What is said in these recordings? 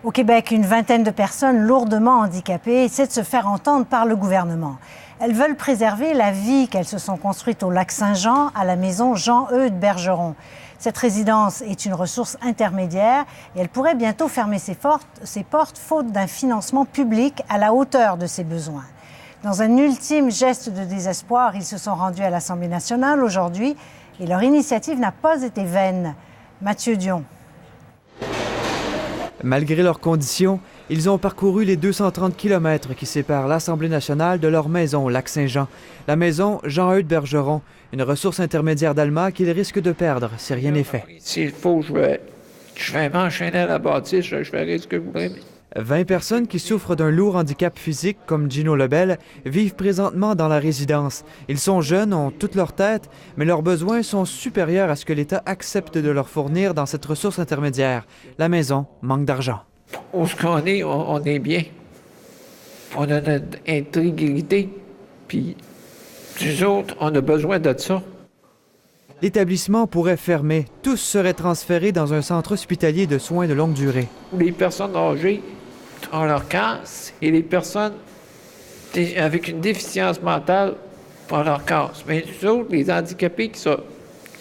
Au Québec, une vingtaine de personnes lourdement handicapées essaient de se faire entendre par le gouvernement. Elles veulent préserver la vie qu'elles se sont construites au Lac-Saint-Jean, à la maison Jean-Eudes Bergeron. Cette résidence est une ressource intermédiaire et elle pourrait bientôt fermer ses portes faute d'un financement public à la hauteur de ses besoins. Dans un ultime geste de désespoir, ils se sont rendus à l'Assemblée nationale aujourd'hui et leur initiative n'a pas été vaine. Mathieu Dion. Malgré leurs conditions, ils ont parcouru les 230 km qui séparent l'Assemblée nationale de leur maison au Lac-Saint-Jean. La maison Jean-Eudes Bergeron, une ressource intermédiaire d'Alma qu'ils risquent de perdre si rien n'est fait. S'il faut, je vais m'enchaîner à la bâtisse, je ferai ce que vous voulez. 20 personnes qui souffrent d'un lourd handicap physique comme Gino Lebel vivent présentement dans la résidence. Ils sont jeunes, ont toute leur tête, mais leurs besoins sont supérieurs à ce que l'État accepte de leur fournir dans cette ressource intermédiaire. La maison manque d'argent. Où ce qu'on est, on est bien. On a notre intégrité, puis nous autres, on a besoin de ça. L'établissement pourrait fermer. Tous seraient transférés dans un centre hospitalier de soins de longue durée. Les personnes âgées ont leur casse et les personnes avec une déficience mentale ont leur casse. Mais nous autres, les handicapés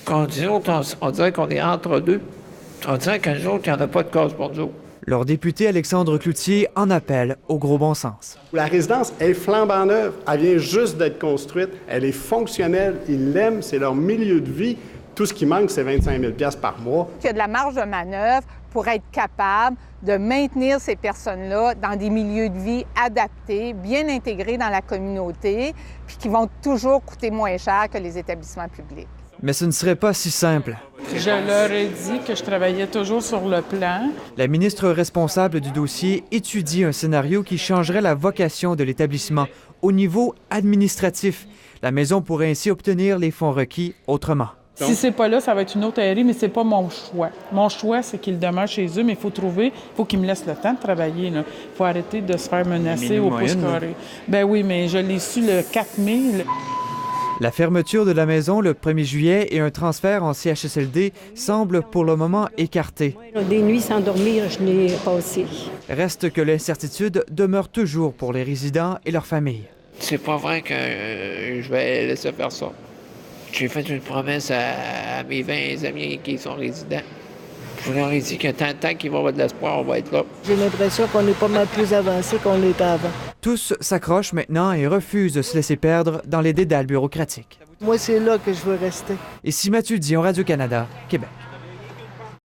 on dirait qu'on est entre deux. On dirait que nous autres, il n'y en a pas de case pour nous autres. Leur député Alexandre Cloutier en appelle au gros bon sens. La résidence est flambant neuve. Elle vient juste d'être construite. Elle est fonctionnelle. Ils l'aiment. C'est leur milieu de vie. Tout ce qui manque, c'est 25 000 $ par mois. Il y a de la marge de manœuvre pour être capable de maintenir ces personnes-là dans des milieux de vie adaptés, bien intégrés dans la communauté, puis qui vont toujours coûter moins cher que les établissements publics. Mais ce ne serait pas si simple. Je leur ai dit que je travaillais toujours sur le plan. La ministre responsable du dossier étudie un scénario qui changerait la vocation de l'établissement au niveau administratif. La maison pourrait ainsi obtenir les fonds requis autrement. Si c'est pas là, ça va être une autre aérie, mais c'est pas mon choix. Mon choix, c'est qu'ils demeurent chez eux, mais il faut qu'ils me laissent le temps de travailler. Il faut arrêter de se faire menacer au pouce carré. Ben oui, mais je l'ai su le 4 mai. La fermeture de la maison le 1er juillet et un transfert en CHSLD semblent pour le moment écartés. Des nuits sans dormir, je n'ai passé. Reste que l'incertitude demeure toujours pour les résidents et leurs familles. C'est pas vrai que je vais laisser faire ça. J'ai fait une promesse à mes 20 amis qui sont résidents. Je leur ai dit que tant qu'il va y avoir de l'espoir, on va être là. J'ai l'impression qu'on est pas mal plus avancé qu'on l'était avant. Tous s'accrochent maintenant et refusent de se laisser perdre dans les dédales bureaucratiques. Moi, c'est là que je veux rester. Ici Mathieu Dion, Radio-Canada, Québec.